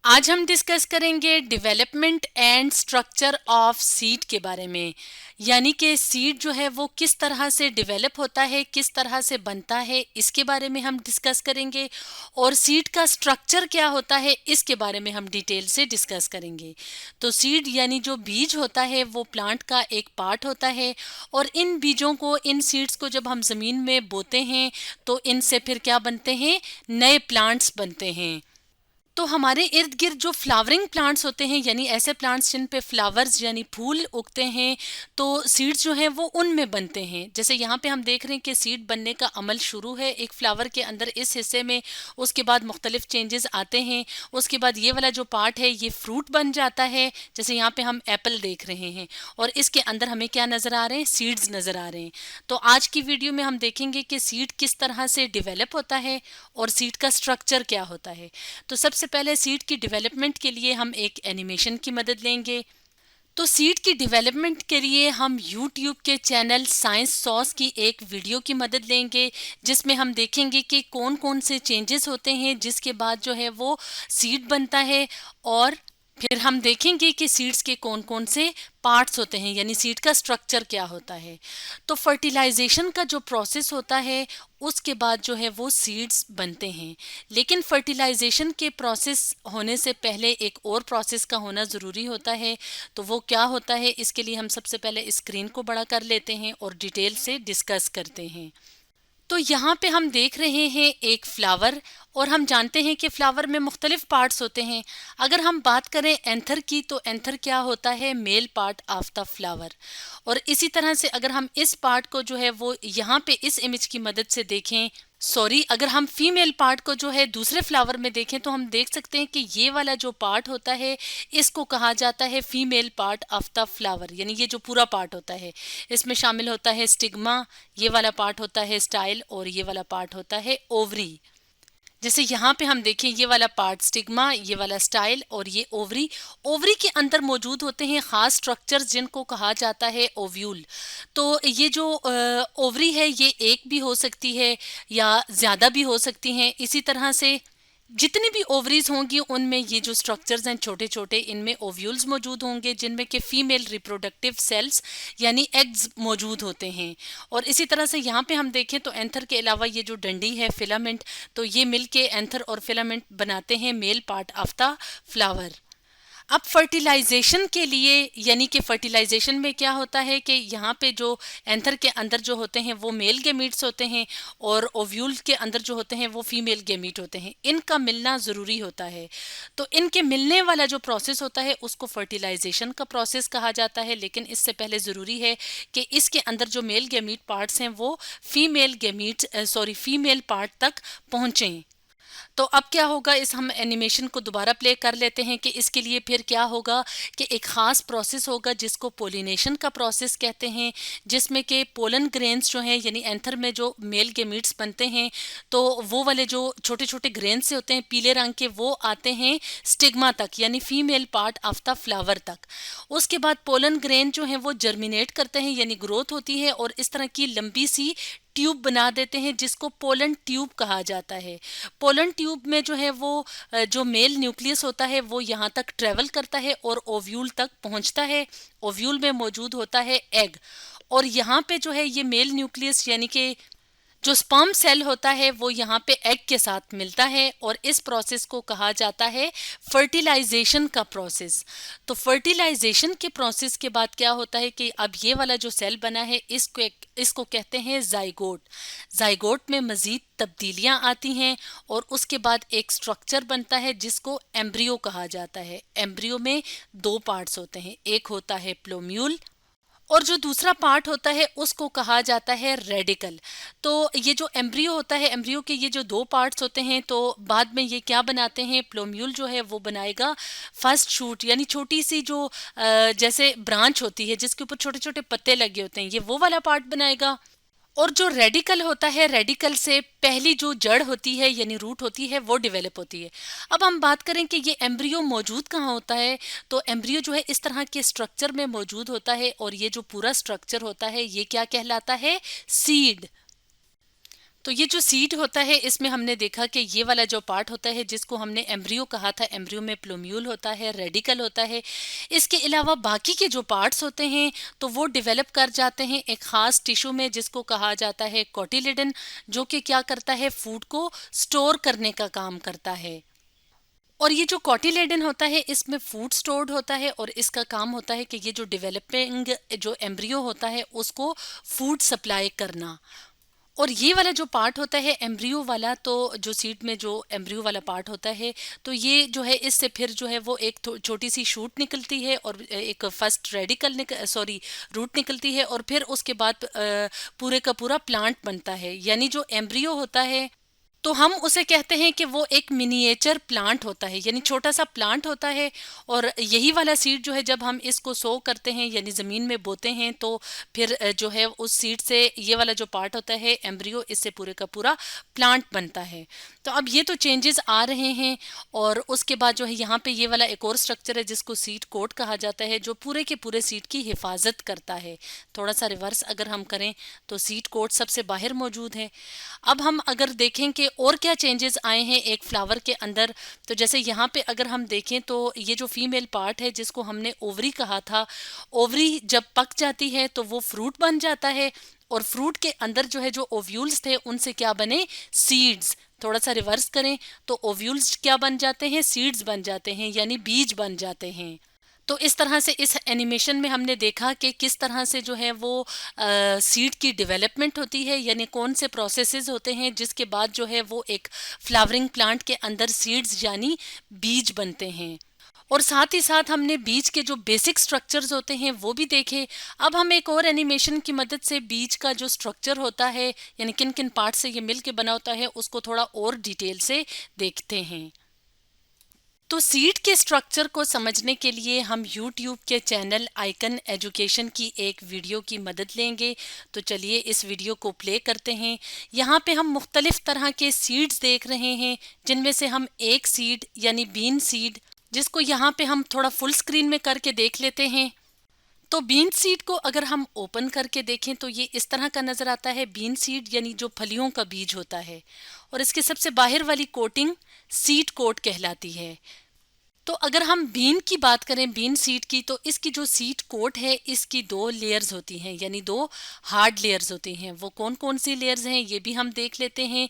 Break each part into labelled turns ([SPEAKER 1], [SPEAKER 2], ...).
[SPEAKER 1] आज हम डिस्कस करेंगे development and structure of seed के बारे में। यानी कि सीड जो है वो किस तरह से डेवलप होता है, किस तरह से बनता है, इसके बारे में हम डिस्कस करेंगे। और सीड का स्ट्रक्चर क्या होता है इसके बारे में हम डिटेल से डिस्कस करेंगे। तो सीड यानी जो बीज होता है वो प्लांट का एक पार्ट होता है। और इन बीजों को, इन सीड्स को जब हम ज़मीन में बोते हैं तो इनसे फिर क्या बनते हैं, नए प्लांट्स बनते हैं। तो हमारे इर्द गिर्द जो फ्लावरिंग प्लांट्स होते हैं, यानी ऐसे प्लांट्स जिन पे फ्लावर्स यानी फूल उगते हैं, तो सीड्स जो हैं वो उनमें बनते हैं। जैसे यहाँ पे हम देख रहे हैं कि सीड बनने का अमल शुरू है एक फ्लावर के अंदर, इस हिस्से में। उसके बाद मुख्तलिफ चेंजेस आते हैं। उसके बाद ये वाला जो पार्ट है ये फ्रूट बन जाता है। जैसे यहाँ पे हम एप्पल देख रहे हैं और इसके अंदर हमें क्या नज़र आ रहे हैं, सीड्स नज़र आ रहे हैं। तो आज की वीडियो में हम देखेंगे कि सीड किस तरह से डेवलप होता है और सीड का स्ट्रक्चर क्या होता है। तो सबसे पहले सीड की डेवलपमेंट के लिए हम एक एनिमेशन की मदद लेंगे। तो सीड की डेवलपमेंट के लिए हम YouTube के चैनल साइंस सॉस की एक वीडियो की मदद लेंगे, जिसमें हम देखेंगे कि कौन कौन से चेंजेस होते हैं जिसके बाद जो है वो सीड बनता है। और फिर हम देखेंगे कि सीड्स के कौन कौन से पार्ट्स होते हैं, यानी सीड का स्ट्रक्चर क्या होता है। तो फर्टिलाइजेशन का जो प्रोसेस होता है उसके बाद जो है वो सीड्स बनते हैं। लेकिन फर्टिलाइजेशन के प्रोसेस होने से पहले एक और प्रोसेस का होना ज़रूरी होता है। तो वो क्या होता है, इसके लिए हम सबसे पहले स्क्रीन को बड़ा कर लेते हैं और डिटेल से डिस्कस करते हैं। तो यहाँ पे हम देख रहे हैं एक फ्लावर, और हम जानते हैं कि फ्लावर में मुख्तलिफ पार्ट्स होते हैं। अगर हम बात करें एंथर की, तो एंथर क्या होता है, male part of the flower. और इसी तरह से अगर हम इस पार्ट को जो है वो यहाँ पे इस इमेज की मदद से देखें, सॉरी, अगर हम फीमेल पार्ट को जो है दूसरे फ्लावर में देखें, तो हम देख सकते हैं कि ये वाला जो पार्ट होता है इसको कहा जाता है female part of the flower. यानी ये जो पूरा पार्ट होता है इसमें शामिल होता है स्टिग्मा, ये वाला पार्ट होता है स्टाइल, और ये वाला पार्ट होता है ओवरी। जैसे यहाँ पे हम देखें, ये वाला पार्ट स्टिग्मा, ये वाला स्टाइल, और ये ओवरी। ओवरी के अंदर मौजूद होते हैं खास स्ट्रक्चर्स जिनको कहा जाता है ओव्यूल। तो ये जो ओवरी है ये एक भी हो सकती है या ज़्यादा भी हो सकती हैं। इसी तरह से जितनी भी ओवरीज होंगी उनमें ये जो स्ट्रक्चर्स हैं छोटे छोटे, इनमें ओव्यूल्स मौजूद होंगे जिनमें के फीमेल रिप्रोडक्टिव सेल्स यानी एग्स मौजूद होते हैं। और इसी तरह से यहाँ पे हम देखें तो एंथर के अलावा ये जो डंडी है, फिलामेंट, तो ये मिलके एंथर और फिलामेंट बनाते हैं male part of the flower. अब फर्टिलाइजेशन के लिए, यानी कि फर्टिलाइजेशन में क्या होता है कि यहाँ पे जो एंथर के अंदर जो होते हैं वो मेल गेमीट्स होते हैं, और ओव्यूल के अंदर जो होते हैं वो फीमेल गेमीट होते हैं। इनका मिलना ज़रूरी होता है। तो इनके मिलने वाला जो प्रोसेस होता है उसको फर्टिलाइजेशन का प्रोसेस कहा जाता है। लेकिन इससे पहले ज़रूरी है कि इसके अंदर जो मेल गेमीट पार्ट्स हैं वो फीमेल पार्ट तक पहुँचें। तो अब क्या होगा, इस हम एनिमेशन को दोबारा प्ले कर लेते हैं कि इसके लिए फिर क्या होगा कि एक ख़ास प्रोसेस होगा जिसको पोलिनेशन का प्रोसेस कहते हैं, जिसमें कि पोलन ग्रेन्स जो हैं, यानी एंथर में जो मेल गेमीट्स बनते हैं, तो वो वाले जो छोटे छोटे ग्रेन्स से होते हैं पीले रंग के, वो आते हैं स्टिग्मा तक, यानी female part of the flower तक। उसके बाद पोलन ग्रेन जो हैं वो जर्मिनेट करते हैं, यानी ग्रोथ होती है, और इस तरह की लंबी सी ट्यूब बना देते हैं जिसको पोलन ट्यूब कहा जाता है। पोलन ट्यूब में जो है वो जो मेल न्यूक्लियस होता है वो यहाँ तक ट्रेवल करता है और ओव्यूल तक पहुँचता है। ओव्यूल में मौजूद होता है एग, और यहाँ पे जो है ये मेल न्यूक्लियस यानी कि जो स्पर्म सेल होता है वो यहाँ पे एग के साथ मिलता है, और इस प्रोसेस को कहा जाता है फर्टिलाइजेशन का प्रोसेस। तो फर्टिलाइजेशन के प्रोसेस के बाद क्या होता है कि अब ये वाला जो सेल बना है इसको कहते हैं जाइगोट। जाइगोट में मज़ीद तब्दीलियां आती हैं और उसके बाद एक स्ट्रक्चर बनता है जिसको एम्ब्रियो कहा जाता है। एम्ब्रियो में दो पार्ट्स होते हैं, एक होता है प्लोम्यूल और जो दूसरा पार्ट होता है उसको कहा जाता है रेडिकल। तो ये जो एम्ब्रियो होता है, एम्ब्रियो के ये जो दो पार्ट्स होते हैं, तो बाद में ये क्या बनाते हैं, प्लोम्यूल जो है वो बनाएगा फर्स्ट शूट, यानी छोटी सी जो जैसे ब्रांच होती है जिसके ऊपर छोटे छोटे पत्ते लगे होते हैं, ये वो वाला पार्ट बनाएगा। और जो रेडिकल होता है, रेडिकल से पहली जो जड़ होती है यानी रूट होती है वो डेवलप होती है। अब हम बात करें कि ये एम्ब्रियो मौजूद कहाँ होता है, तो एम्ब्रियो जो है इस तरह के स्ट्रक्चर में मौजूद होता है, और ये जो पूरा स्ट्रक्चर होता है ये क्या कहलाता है, सीड। तो ये जो सीड होता है इसमें हमने देखा कि ये वाला जो पार्ट होता है जिसको हमने एम्ब्रियो कहा था, एम्ब्रियो में प्लूम्यूल होता है, रेडिकल होता है। इसके अलावा बाकी के जो पार्ट्स होते हैं तो वो डेवलप कर जाते हैं एक ख़ास टिश्यू में जिसको कहा जाता है कोटिलेडन, जो कि क्या करता है, फूड को स्टोर करने का काम करता है। और ये जो कोटिलेडन होता है इसमें फूड स्टोर्ड होता है और इसका काम होता है कि ये जो डेवलपिंग जो एम्ब्रियो होता है उसको फूड सप्लाई करना। और ये वाला जो पार्ट होता है एम्ब्रियो वाला, तो जो सीड में जो एम्ब्रियो वाला पार्ट होता है तो ये जो है इससे फिर जो है वो एक छोटी सी शूट निकलती है और एक फर्स्ट रेडिकल रूट निकलती है और फिर उसके बाद पूरे का पूरा प्लांट बनता है। यानी जो एम्ब्रियो होता है तो हम उसे कहते हैं कि वो एक मिनिएचर प्लांट होता है, यानी छोटा सा प्लांट होता है। और यही वाला सीड जो है जब हम इसको सो करते हैं यानी ज़मीन में बोते हैं तो फिर जो है उस सीड से ये वाला जो पार्ट होता है एम्ब्रियो, इससे पूरे का पूरा प्लांट बनता है। तो अब ये तो चेंजेस आ रहे हैं। और उसके बाद जो है यहाँ पे ये वाला एक और स्ट्रक्चर है जिसको सीड कोट कहा जाता है, जो पूरे के पूरे सीड की हिफाजत करता है। थोड़ा सा रिवर्स अगर हम करें तो सीड कोट सबसे बाहर मौजूद है। अब हम अगर देखें कि और क्या चेंजेस आए हैं एक फ्लावर के अंदर, तो जैसे यहाँ पे अगर हम देखें तो ये जो फीमेल पार्ट है जिसको हमने ओवरी कहा था, ओवरी जब पक जाती है तो वो फ्रूट बन जाता है और फ्रूट के अंदर जो है जो ओव्यूल्स थे उनसे क्या बने, सीड्स। थोड़ा सा रिवर्स करें तो ओव्यूल्स क्या बन जाते हैं, सीड्स बन जाते हैं, यानी बीज बन जाते हैं। तो इस तरह से इस एनिमेशन में हमने देखा कि किस तरह से जो है वो सीड की डेवलपमेंट होती है, यानी कौन से प्रोसेसेस होते हैं जिसके बाद जो है वो एक फ्लावरिंग प्लांट के अंदर सीड्स यानी बीज बनते हैं। और साथ ही साथ हमने बीज के जो बेसिक स्ट्रक्चर्स होते हैं वो भी देखे। अब हम एक और एनिमेशन की मदद से बीज का जो स्ट्रक्चर होता है यानी किन किन पार्ट से ये मिल के बना होता है उसको थोड़ा और डिटेल से देखते हैं। तो सीड के स्ट्रक्चर को समझने के लिए हम YouTube के चैनल आइकन एजुकेशन की एक वीडियो की मदद लेंगे। तो चलिए इस वीडियो को प्ले करते हैं। यहाँ पे हम मुख्तलिफ तरह के सीड्स देख रहे हैं जिनमें से हम एक सीड यानी बीन सीड, जिसको यहाँ पे हम थोड़ा फुल स्क्रीन में करके देख लेते हैं। तो बीन सीड को अगर हम ओपन करके देखें तो ये इस तरह का नज़र आता है। बीन सीड यानी जो फलियों का बीज होता है और इसके सबसे बाहर वाली कोटिंग सीड कोट कहलाती है। तो अगर हम बीन की बात करें, बीन सीड की, तो इसकी जो सीड कोट है इसकी दो लेयर्स होती हैं यानी दो हार्ड लेयर्स होती हैं। वो कौन कौन सी लेयर्स हैं ये भी हम देख लेते हैं।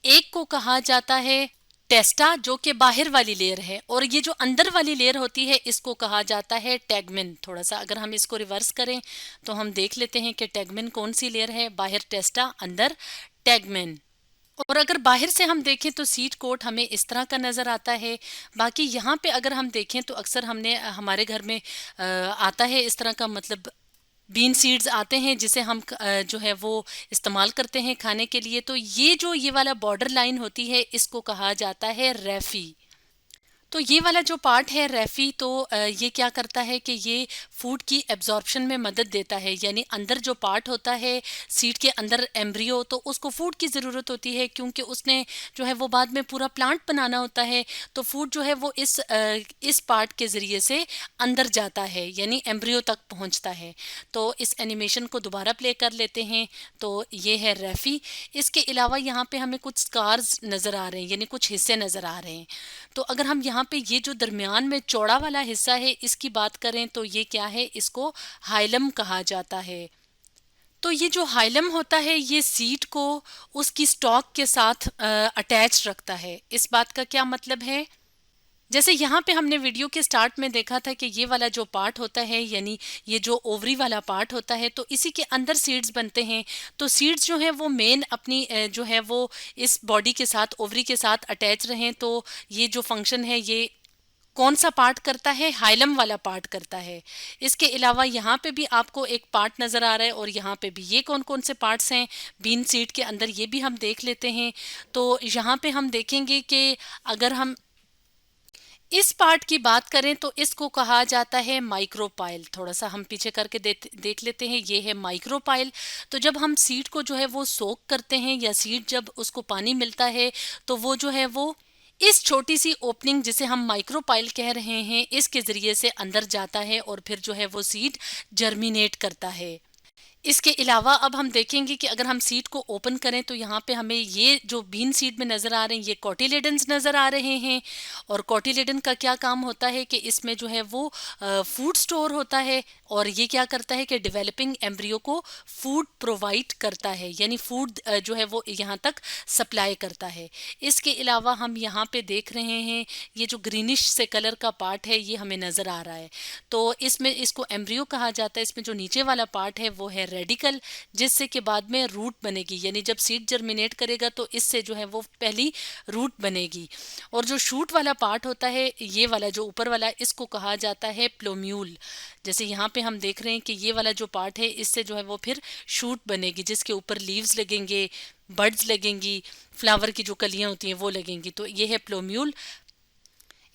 [SPEAKER 1] एक को कहा जाता है टेस्टा जो कि बाहर वाली लेयर है, और ये जो अंदर वाली लेयर होती है इसको कहा जाता है टैगमिन। थोड़ा सा अगर हम इसको रिवर्स करें तो हम देख लेते हैं कि टैगमिन कौन सी लेयर है, बाहर टेस्टा अंदर टैगमिन। और अगर बाहर से हम देखें तो सीड कोट हमें इस तरह का नज़र आता है। बाकी यहाँ पे अगर हम देखें तो अक्सर हमने हमारे घर में आता है इस तरह का, मतलब बीन सीड्स आते हैं जिसे हम जो है वो इस्तेमाल करते हैं खाने के लिए। तो ये वाला बॉर्डर लाइन होती है इसको कहा जाता है रैफी। तो ये वाला जो पार्ट है रैफी, तो ये क्या करता है कि ये फूड की एब्जॉर्प्शन में मदद देता है। यानी अंदर जो पार्ट होता है सीड के अंदर एम्ब्रियो, तो उसको फूड की ज़रूरत होती है क्योंकि उसने जो है वो बाद में पूरा प्लांट बनाना होता है। तो फूड जो है वो इस पार्ट के ज़रिए से अंदर जाता है यानी एम्ब्रियो तक पहुंचता है। तो इस एनिमेशन को दोबारा प्ले कर लेते हैं। तो ये है रैफी। इसके अलावा यहाँ पे हमें कुछ स्कार्स नज़र आ रहे हैं यानी कुछ हिस्से नज़र आ रहे हैं। तो अगर हम यहाँ पे ये जो दरमियान में चौड़ा वाला हिस्सा है इसकी बात करें तो ये क्या है, इसको हाइलम कहा जाता है। तो ये जो हाइलम होता है ये सीड को उसकी स्टॉक के साथ अटैच रखता है। इस बात का क्या मतलब है, जैसे यहाँ पे हमने वीडियो के स्टार्ट में देखा था कि ये वाला जो पार्ट होता है यानी ये जो ओवरी वाला पार्ट होता है तो इसी के अंदर सीड्स बनते हैं। तो सीड्स जो है वो मेन अपनी जो है वो इस बॉडी के साथ, ओवरी के साथ अटैच रहें। तो ये जो फंक्शन है ये कौन सा पार्ट करता है, हाइलम वाला पार्ट करता है। इसके अलावा यहाँ पे भी आपको एक पार्ट नज़र आ रहा है और यहाँ पे भी ये कौन कौन से पार्ट्स हैं बीन सीड के अंदर ये भी हम देख लेते हैं। तो यहाँ पे हम देखेंगे कि अगर हम इस पार्ट की बात करें तो इसको कहा जाता है माइक्रोपाइल। थोड़ा सा हम पीछे करके देख लेते हैं, ये है माइक्रोपाइल। तो जब हम सीड को जो है वो सोक करते हैं या सीड जब उसको पानी मिलता है तो वो जो है वो इस छोटी सी ओपनिंग जिसे हम माइक्रोपाइल कह रहे हैं इसके ज़रिए से अंदर जाता है और फिर जो है वो सीड जर्मिनेट करता है। इसके अलावा अब हम देखेंगे कि अगर हम सीड को ओपन करें तो यहाँ पे हमें ये जो बीन सीड में नज़र आ रहे हैं ये कोटिलेडन्स नज़र आ रहे हैं। और कोटिलेडन का क्या काम होता है कि इसमें जो है वो फूड स्टोर होता है और ये क्या करता है कि डेवलपिंग एम्ब्रियो को फूड प्रोवाइड करता है, यानी फूड जो है वो यहाँ तक सप्लाई करता है। इसके अलावा हम यहाँ पे देख रहे हैं ये जो ग्रीनिश से कलर का पार्ट है ये हमें नज़र आ रहा है। तो इसमें इसको एम्ब्रियो कहा जाता है। इसमें जो नीचे वाला पार्ट है वो है रेडिकल, जिससे कि बाद में रूट बनेगी, यानी जब सीड जर्मिनेट करेगा तो इससे जो है वो पहली रूट बनेगी। और जो शूट वाला पार्ट होता है ये वाला जो ऊपर वाला, इसको कहा जाता है प्लोम्यूल। जैसे यहाँ पे हम देख रहे हैं कि ये वाला जो पार्ट है इससे जो है वो फिर शूट बनेगी, जिसके ऊपर लीव्स लगेंगे, बड्स लगेंगी, फ्लावर की जो कलियां होती हैं वो लगेंगी। तो ये है प्लोम्यूल।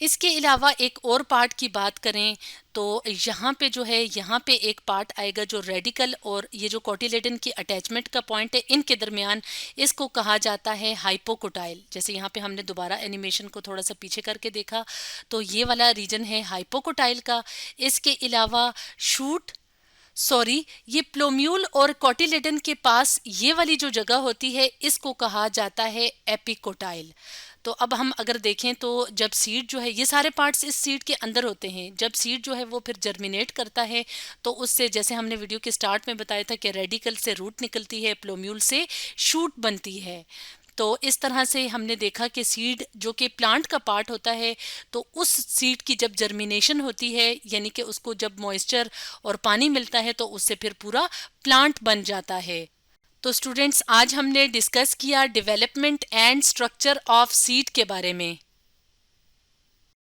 [SPEAKER 1] इसके अलावा एक और पार्ट की बात करें तो यहाँ पे जो है यहाँ पे एक पार्ट आएगा जो रेडिकल और ये जो कोटिलेडन की अटैचमेंट का पॉइंट है इनके दरमियान, इसको कहा जाता है हाइपोकोटाइल। जैसे यहाँ पे हमने दोबारा एनिमेशन को थोड़ा सा पीछे करके देखा तो ये वाला रीजन है हाइपोकोटाइल का। इसके अलावा शूट ये प्लोम्यूल और कोटिलेडन के पास ये वाली जो जगह होती है इसको कहा जाता है एपिकोटाइल। तो अब हम अगर देखें तो जब सीड जो है, ये सारे पार्ट्स इस सीड के अंदर होते हैं, जब सीड जो है वो फिर जर्मिनेट करता है तो उससे, जैसे हमने वीडियो के स्टार्ट में बताया था कि रेडिकल से रूट निकलती है, प्लोम्यूल से शूट बनती है। तो इस तरह से हमने देखा कि सीड जो कि प्लांट का पार्ट होता है, तो उस सीड की जब जर्मिनेशन होती है, यानी कि उसको जब मॉइस्चर और पानी मिलता है तो उससे फिर पूरा प्लांट बन जाता है। तो स्टूडेंट्स, आज हमने डिस्कस किया development and structure of seed के बारे में।